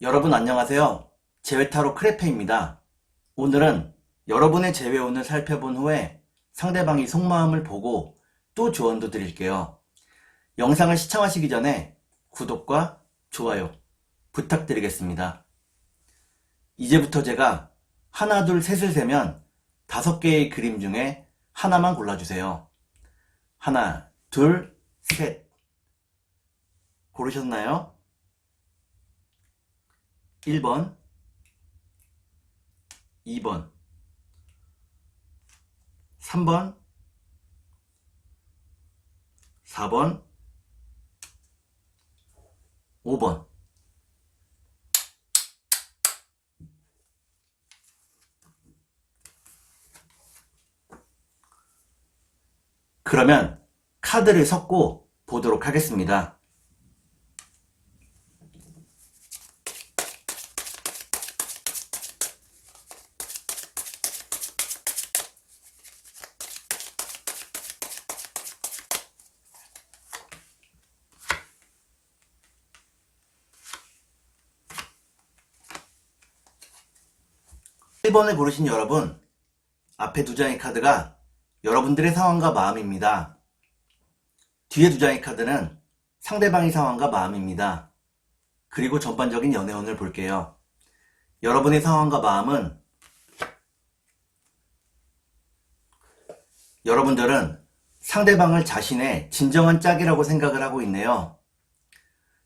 여러분 안녕하세요. 재회타로 크레페입니다. 오늘은 여러분의 재회운을 살펴본 후에 상대방이 속마음을 보고 또 조언도 드릴게요. 영상을 시청하시기 전에 구독과 좋아요 부탁드리겠습니다. 이제부터 제가 하나, 둘, 셋을 세면 5개의 그림 중에 하나만 골라주세요. 하나, 둘, 셋. 고르셨나요? 1번, 2번, 3번, 4번, 5번. 그러면 카드를 섞고 보도록 하겠습니다. (1) 번을 고르신 여러분, 앞에 2장의 카드가 여러분들의 상황과 마음입니다. 뒤에 2장의 카드는 상대방의 상황과 마음입니다. 그리고 전반적인 연애운을 볼게요. 여러분의 상황과 마음은 여러분들은 상대방을 자신의 진정한 짝이라고 생각을 하고 있네요.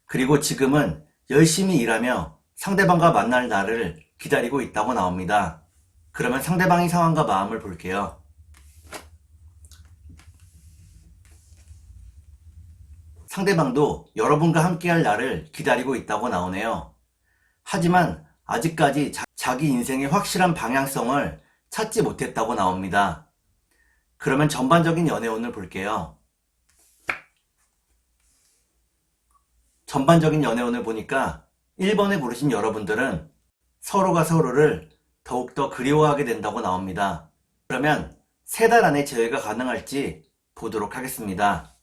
그리고 지금은 열심히 일하며 상대방과 만날 날을 기다리고 있다고 나옵니다. 그러면 상대방의 상황과 마음을 볼게요. 상대방도 여러분과 함께할 날을 기다리고 있다고 나오네요. 하지만 아직까지 자기 인생의 확실한 방향성을 찾지 못했다고 나옵니다. 그러면 전반적인 연애운을 볼게요. 전반적인 연애운을 보니까 1번에 고르신 여러분들은 서로가 서로를 더욱더 그리워하게 된다고 나옵니다. 그러면 3달 안에 재회가 가능할지 보도록 하겠습니다.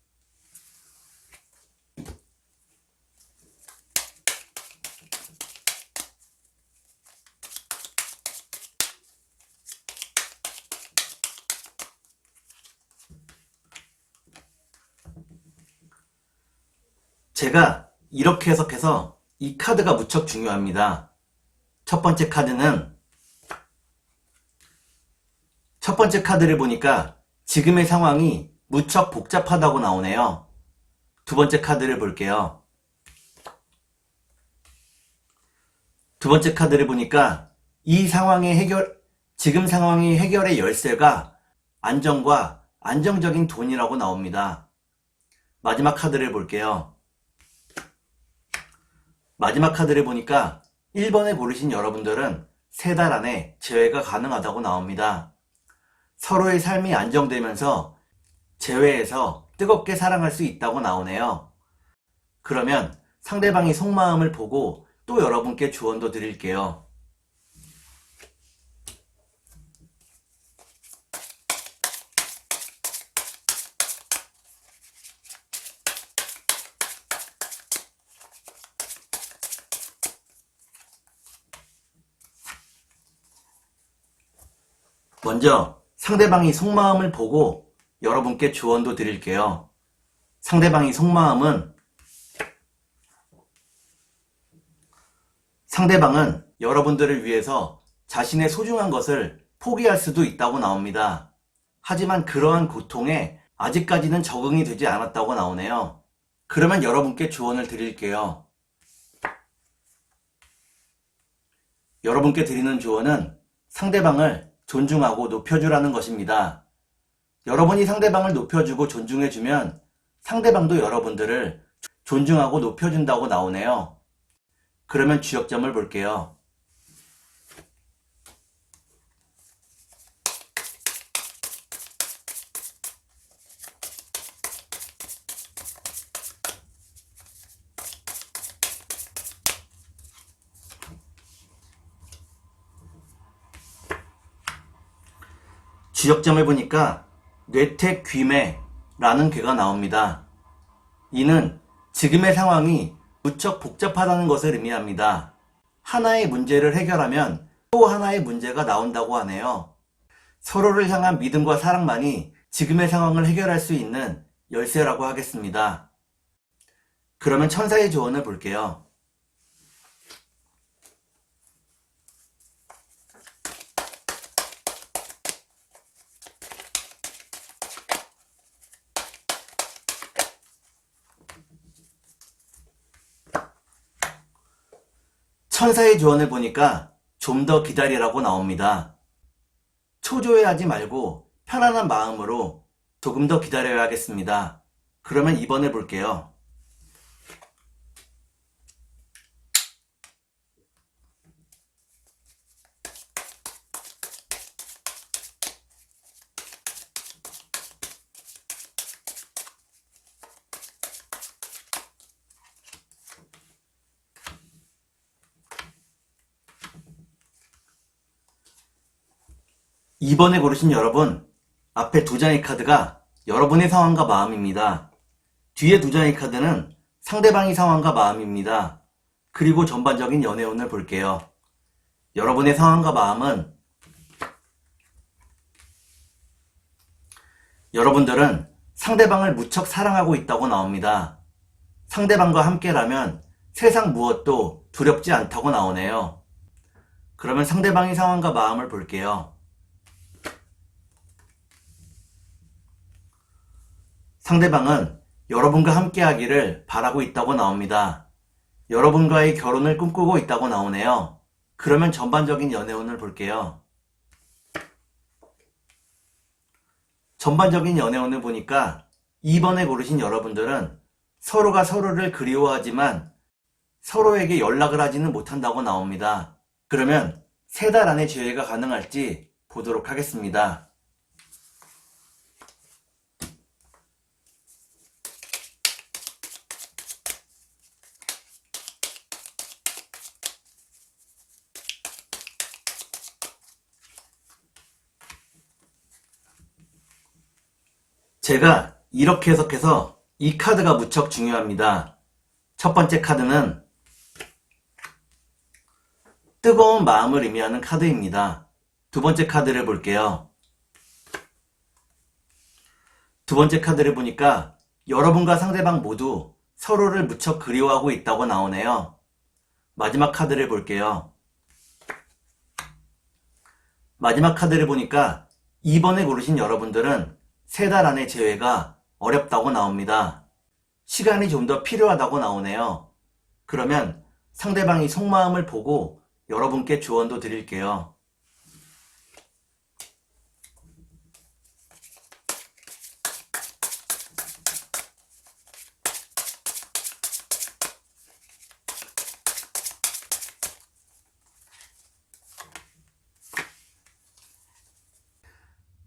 제가 이렇게 해석해서 이 카드가 무척 중요합니다. 첫 번째 카드를 보니까 지금의 상황이 무척 복잡하다고 나오네요. 2번째 카드를 볼게요. 2번째 카드를 보니까 지금 상황의 해결의 열쇠가 안정과 안정적인 돈이라고 나옵니다. 마지막 카드를 볼게요. 마지막 카드를 보니까 1번에 고르신 여러분들은 3달 안에 재회가 가능하다고 나옵니다. 서로의 삶이 안정되면서 재회에서 뜨겁게 사랑할 수 있다고 나오네요. 그러면 상대방의 속마음을 보고 또 여러분께 조언도 드릴게요. 먼저 상대방의 속마음을 보고 여러분께 조언도 드릴게요. 상대방의 속마음은 상대방은 여러분들을 위해서 자신의 소중한 것을 포기할 수도 있다고 나옵니다. 하지만 그러한 고통에 아직까지는 적응이 되지 않았다고 나오네요. 그러면 여러분께 조언을 드릴게요. 여러분께 드리는 조언은 상대방을 존중하고 높여주라는 것입니다. 여러분이 상대방을 높여주고 존중해주면 상대방도 여러분들을 존중하고 높여준다고 나오네요. 그러면 주역점을 볼게요. 주역점을 보니까 뇌택귀매라는 괴가 나옵니다. 이는 지금의 상황이 무척 복잡하다는 것을 의미합니다. 하나의 문제를 해결하면 또 하나의 문제가 나온다고 하네요. 서로를 향한 믿음과 사랑만이 지금의 상황을 해결할 수 있는 열쇠라고 하겠습니다. 그러면 천사의 조언을 볼게요. 천사의 조언을 보니까 좀 더 기다리라고 나옵니다. 초조해하지 말고 편안한 마음으로 조금 더 기다려야 하겠습니다. 그러면 2번을 볼게요. 이번에 고르신 여러분, 앞에 2장의 카드가 여러분의 상황과 마음입니다. 뒤에 2장의 카드는 상대방의 상황과 마음입니다. 그리고 전반적인 연애운을 볼게요. 여러분의 상황과 마음은 여러분들은 상대방을 무척 사랑하고 있다고 나옵니다. 상대방과 함께라면 세상 무엇도 두렵지 않다고 나오네요. 그러면 상대방의 상황과 마음을 볼게요. 상대방은 여러분과 함께 하기를 바라고 있다고 나옵니다. 여러분과의 결혼을 꿈꾸고 있다고 나오네요. 그러면 전반적인 연애운을 볼게요. 전반적인 연애운을 보니까 2번에 고르신 여러분들은 서로가 서로를 그리워하지만 서로에게 연락을 하지는 못한다고 나옵니다. 그러면 3달 안에 재회가 가능할지 보도록 하겠습니다. 제가 이렇게 해석해서 이 카드가 무척 중요합니다. 첫 번째 카드는 뜨거운 마음을 의미하는 카드입니다. 두 번째 카드를 볼게요. 두 번째 카드를 보니까 여러분과 상대방 모두 서로를 무척 그리워하고 있다고 나오네요. 마지막 카드를 볼게요. 마지막 카드를 보니까 2번에 고르신 여러분들은 3달 안에 재회가 어렵다고 나옵니다. 시간이 좀 더 필요하다고 나오네요. 그러면 상대방이 속마음을 보고 여러분께 조언도 드릴게요.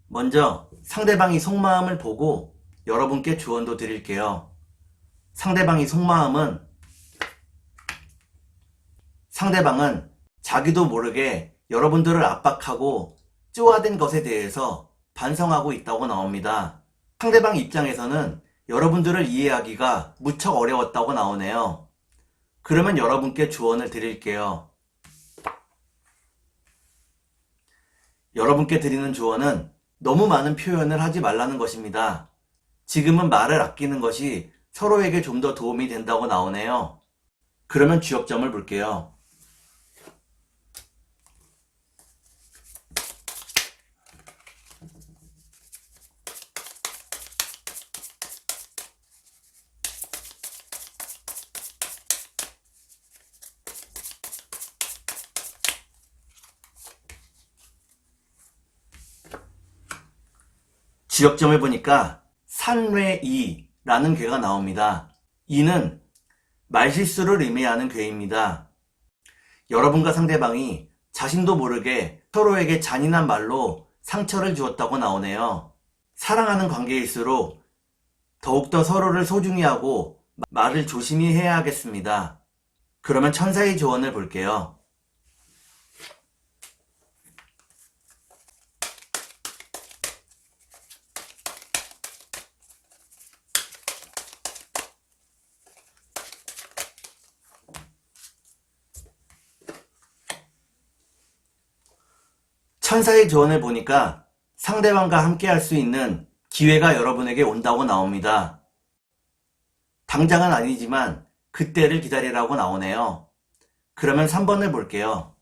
먼저 상대방이 속마음을 보고 여러분께 조언도 드릴게요. 상대방이 속마음은 상대방은 자기도 모르게 여러분들을 압박하고 쪼아댄 것에 대해서 반성하고 있다고 나옵니다. 상대방 입장에서는 여러분들을 이해하기가 무척 어려웠다고 나오네요. 그러면 여러분께 조언을 드릴게요. 여러분께 드리는 조언은 너무 많은 표현을 하지 말라는 것입니다. 지금은 말을 아끼는 것이 서로에게 좀 더 도움이 된다고 나오네요. 그러면 주역점을 볼게요. 주역점을 보니까 산뢰이라는 괴가 나옵니다. 이는 말실수를 의미하는 괴입니다. 여러분과 상대방이 자신도 모르게 서로에게 잔인한 말로 상처를 주었다고 나오네요. 사랑하는 관계일수록 더욱더 서로를 소중히 하고 말을 조심히 해야 하겠습니다. 그러면 천사의 조언을 볼게요. 천사의 조언을 보니까 상대방과 함께 할 수 있는 기회가 여러분에게 온다고 나옵니다. 당장은 아니지만 그때를 기다리라고 나오네요. 그러면 3번을 볼게요.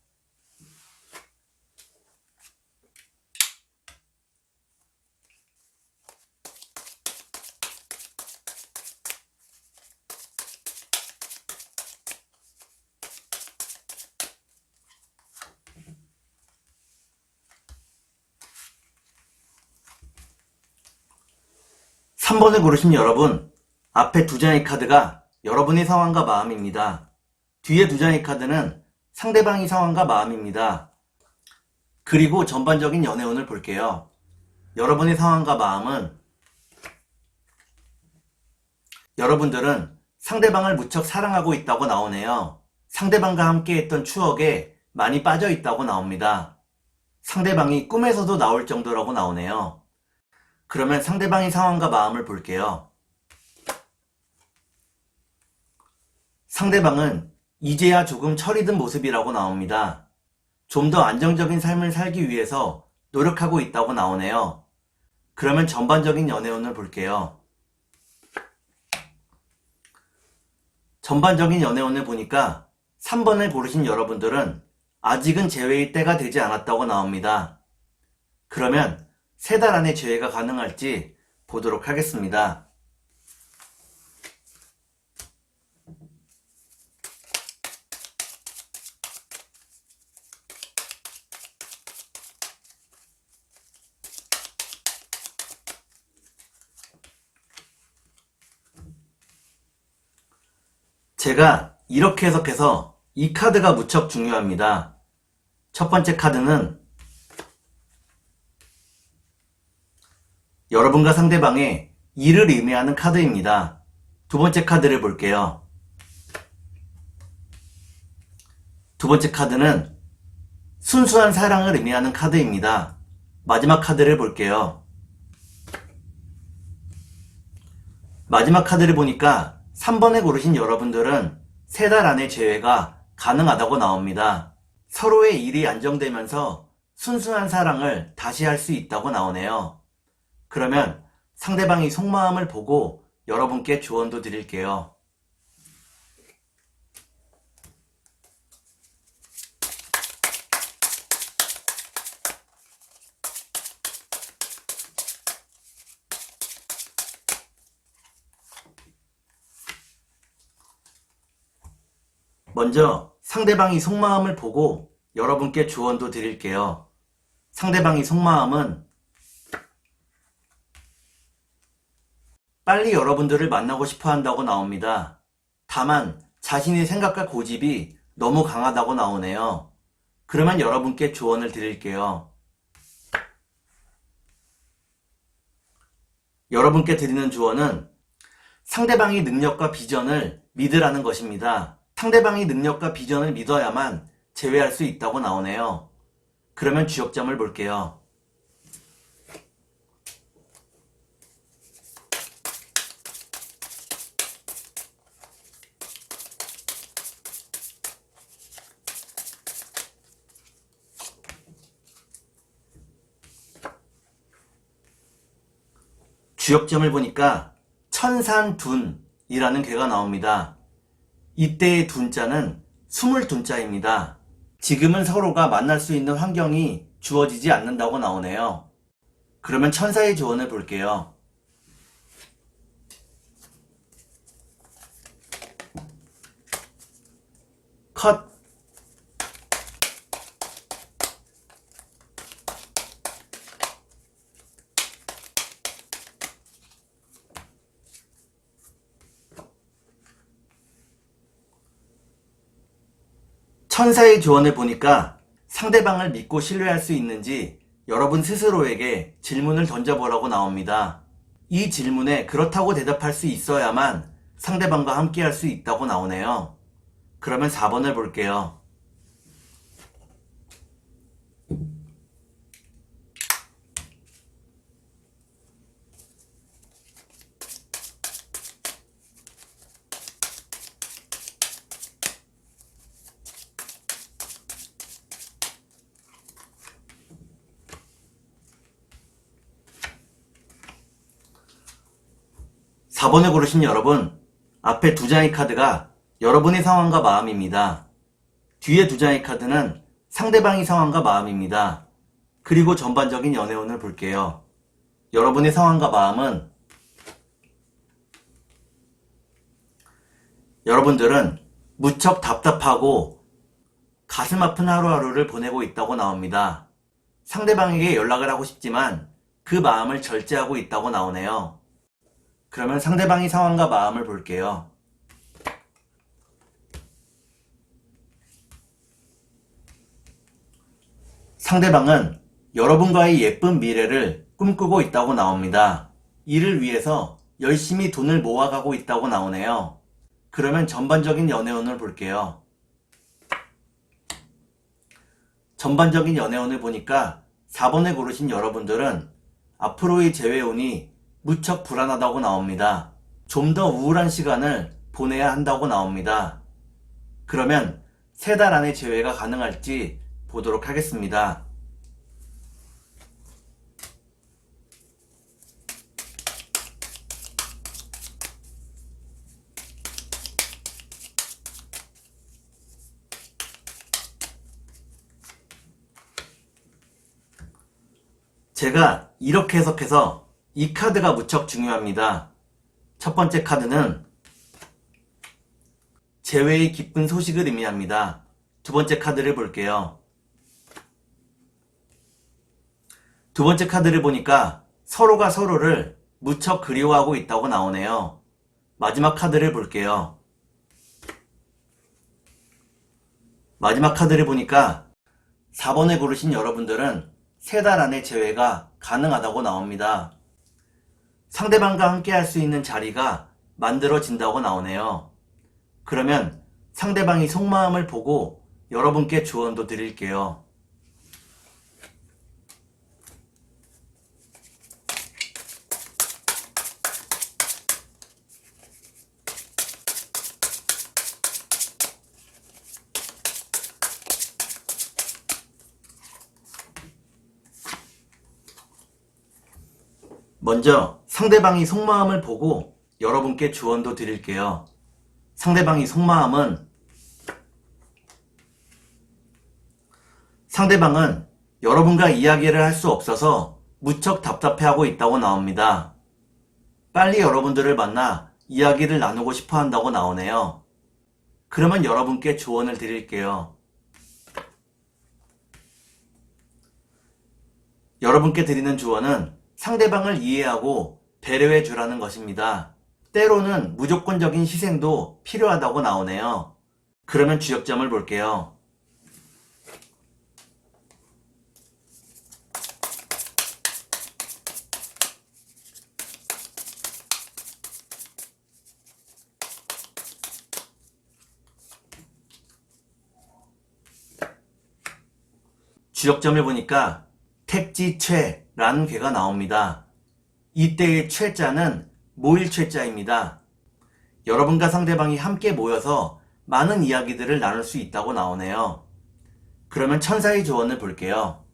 삼 번을 고르신 여러분, 앞에 두 장의 카드가 여러분의 상황과 마음입니다. 뒤에 두 장의 카드는 상대방의 상황과 마음입니다. 그리고 전반적인 연애운을 볼게요. 여러분의 상황과 마음은 여러분들은 상대방을 무척 사랑하고 있다고 나오네요. 상대방과 함께 했던 추억에 많이 빠져 있다고 나옵니다. 상대방이 꿈에서도 나올 정도라고 나오네요. 그러면 상대방의 상황과 마음을 볼게요. 상대방은 이제야 조금 철이 든 모습이라고 나옵니다. 좀 더 안정적인 삶을 살기 위해서 노력하고 있다고 나오네요. 그러면 전반적인 연애운을 볼게요. 전반적인 연애운을 보니까 3번을 고르신 여러분들은 아직은 재회의 때가 되지 않았다고 나옵니다. 그러면 3달 안에 재회가 가능할지 보도록 하겠습니다. 제가 이렇게 해석해서 이 카드가 무척 중요합니다. 첫 번째 카드는 여러분과 상대방의 일을 의미하는 카드입니다. 두 번째 카드를 볼게요. 두 번째 카드는 순수한 사랑을 의미하는 카드입니다. 마지막 카드를 볼게요. 마지막 카드를 보니까 3번에 고르신 여러분들은 3달 안에 재회가 가능하다고 나옵니다. 서로의 일이 안정되면서 순수한 사랑을 다시 할 수 있다고 나오네요. 그러면 상대방이 속마음을 보고 여러분께 조언도 드릴게요. 먼저 상대방이 속마음을 보고 여러분께 조언도 드릴게요. 상대방이 속마음은 빨리 여러분들을 만나고 싶어 한다고 나옵니다. 다만 자신의 생각과 고집이 너무 강하다고 나오네요. 그러면 여러분께 조언을 드릴게요. 여러분께 드리는 조언은 상대방의 능력과 비전을 믿으라는 것입니다. 상대방의 능력과 비전을 믿어야만 재회할 수 있다고 나오네요. 그러면 주역점을 볼게요. 주역점을 보니까 천산둔이라는 괴가 나옵니다. 이때의 둔자는 숨을 둔자입니다. 지금은 서로가 만날 수 있는 환경이 주어지지 않는다고 나오네요. 그러면 천사의 조언을 볼게요. 컷. 천사의 조언을 보니까 상대방을 믿고 신뢰할 수 있는지 여러분 스스로에게 질문을 던져보라고 나옵니다. 이 질문에 그렇다고 대답할 수 있어야만 상대방과 함께 할 수 있다고 나오네요. 그러면 4번을 볼게요. 4번을 고르신 여러분, 앞에 두 장의 카드가 여러분의 상황과 마음입니다. 뒤에 두 장의 카드는 상대방의 상황과 마음입니다. 그리고 전반적인 연애운을 볼게요. 여러분의 상황과 마음은 여러분들은 무척 답답하고 가슴 아픈 하루하루를 보내고 있다고 나옵니다. 상대방에게 연락을 하고 싶지만 그 마음을 절제하고 있다고 나오네요. 그러면 상대방의 상황과 마음을 볼게요. 상대방은 여러분과의 예쁜 미래를 꿈꾸고 있다고 나옵니다. 이를 위해서 열심히 돈을 모아가고 있다고 나오네요. 그러면 전반적인 연애운을 볼게요. 전반적인 연애운을 보니까 4번을 고르신 여러분들은 앞으로의 재회운이 무척 불안하다고 나옵니다. 좀 더 우울한 시간을 보내야 한다고 나옵니다. 그러면 3달 안에 재회가 가능할지 보도록 하겠습니다. 제가 이렇게 해석해서 이 카드가 무척 중요합니다. 첫 번째 카드는 재회의 기쁜 소식을 의미합니다. 두 번째 카드를 볼게요. 두 번째 카드를 보니까 서로가 서로를 무척 그리워하고 있다고 나오네요. 마지막 카드를 볼게요. 마지막 카드를 보니까 4번을 고르신 여러분들은 3달 안에 재회가 가능하다고 나옵니다. 상대방과 함께 할 수 있는 자리가 만들어진다고 나오네요. 그러면 상대방이 속마음을 보고 여러분께 조언도 드릴게요. 먼저 상대방이 속마음을 보고 여러분께 조언도 드릴게요. 상대방의 속마음은 상대방은 여러분과 이야기를 할 수 없어서 무척 답답해하고 있다고 나옵니다. 빨리 여러분들을 만나 이야기를 나누고 싶어 한다고 나오네요. 그러면 여러분께 조언을 드릴게요. 여러분께 드리는 조언은 상대방을 이해하고 배려해 주라는 것입니다. 때로는 무조건적인 희생도 필요하다고 나오네요. 그러면 주역점을 볼게요. 주역점을 보니까 택지최라는 괴가 나옵니다. 이때의 최자는 모일 최자입니다. 여러분과 상대방이 함께 모여서 많은 이야기들을 나눌 수 있다고 나오네요. 그러면 천사의 조언을 볼게요.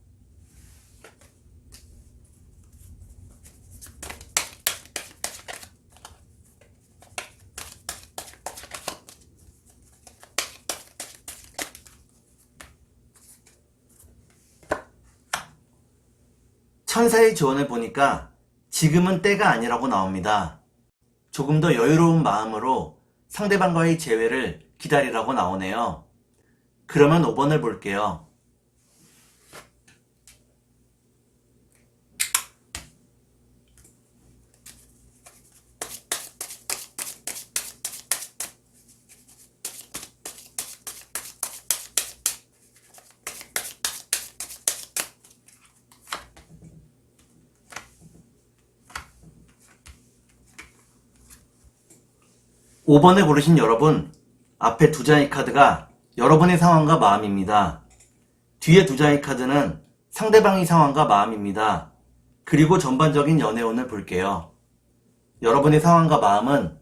천사의 조언을 보니까 지금은 때가 아니라고 나옵니다. 조금 더 여유로운 마음으로 상대방과의 재회를 기다리라고 나오네요. 그러면 5번을 볼게요. 오 5번을 고르신 여러분, 앞에 두 장의 카드가 여러분의 상황과 마음입니다. 뒤에 두 장의 카드는 상대방의 상황과 마음입니다. 그리고 전반적인 연애운을 볼게요. 여러분의 상황과 마음은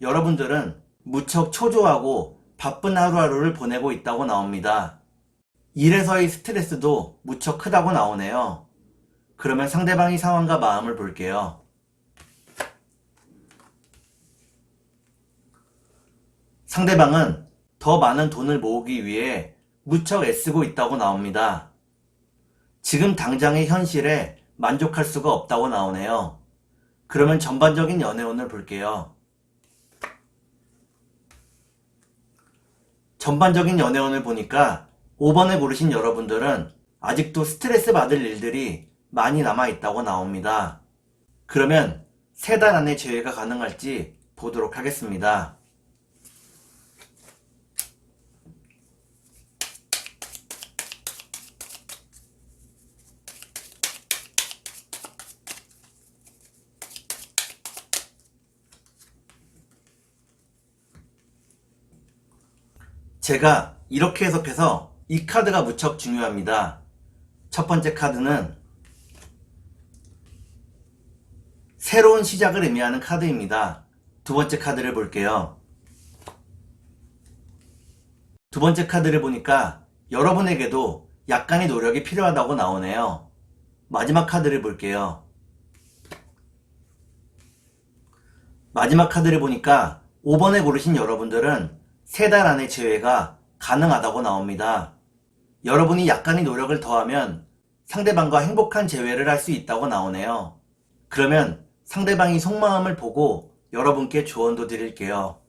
여러분들은 무척 초조하고 바쁜 하루하루를 보내고 있다고 나옵니다. 일에서의 스트레스도 무척 크다고 나오네요. 그러면 상대방의 상황과 마음을 볼게요. 상대방은 더 많은 돈을 모으기 위해 무척 애쓰고 있다고 나옵니다. 지금 당장의 현실에 만족할 수가 없다고 나오네요. 그러면 전반적인 연애운을 볼게요. 전반적인 연애운을 보니까 5번에 고르신 여러분들은 아직도 스트레스 받을 일들이 많이 남아있다고 나옵니다. 그러면 3달 안에 재회가 가능할지 보도록 하겠습니다. 제가 이렇게 해석해서 이 카드가 무척 중요합니다. 첫 번째 카드는 새로운 시작을 의미하는 카드입니다. 두 번째 카드를 볼게요. 두 번째 카드를 보니까 여러분에게도 약간의 노력이 필요하다고 나오네요. 마지막 카드를 볼게요. 마지막 카드를 보니까 5번에 고르신 여러분들은 3달 안에 재회가 가능하다고 나옵니다. 여러분이 약간의 노력을 더하면 상대방과 행복한 재회를 할 수 있다고 나오네요. 그러면 상대방이 속마음을 보고 여러분께 조언도 드릴게요.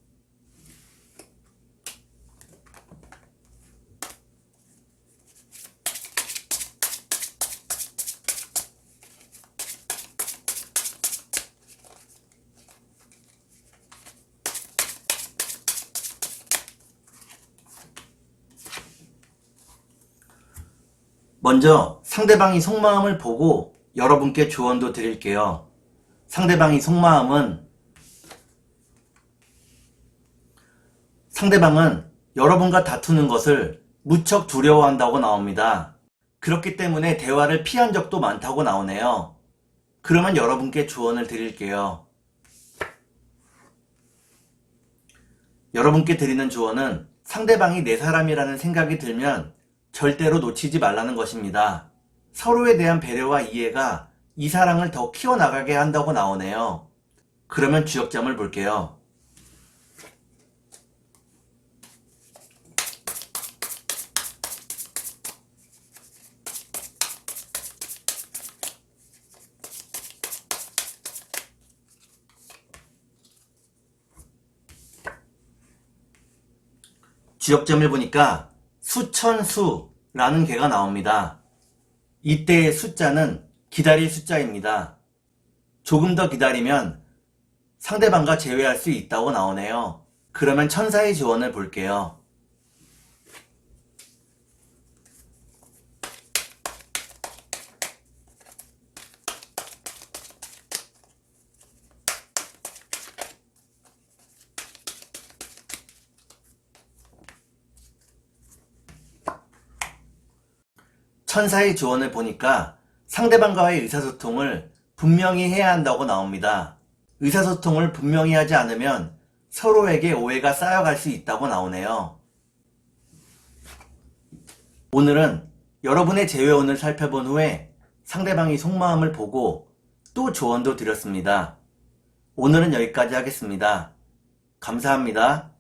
먼저 상대방이 속마음을 보고 여러분께 조언도 드릴게요. 상대방의 속마음은 상대방은 여러분과 다투는 것을 무척 두려워한다고 나옵니다. 그렇기 때문에 대화를 피한 적도 많다고 나오네요. 그러면 여러분께 조언을 드릴게요. 여러분께 드리는 조언은 상대방이 내 사람이라는 생각이 들면 절대로 놓치지 말라는 것입니다. 서로에 대한 배려와 이해가 이 사랑을 더 키워나가게 한다고 나오네요. 그러면 주역점을 볼게요. 주역점을 보니까 수천수라는 개가 나옵니다. 이때의 숫자는 기다릴 숫자입니다. 조금 더 기다리면 상대방과 재회할 수 있다고 나오네요. 그러면 천사의 조언을 볼게요. 천사의 조언을 보니까 상대방과의 의사소통을 분명히 해야 한다고 나옵니다. 의사소통을 분명히 하지 않으면 서로에게 오해가 쌓여갈 수 있다고 나오네요. 오늘은 여러분의 재회운을 살펴본 후에 상대방의 속마음을 보고 또 조언도 드렸습니다. 오늘은 여기까지 하겠습니다. 감사합니다.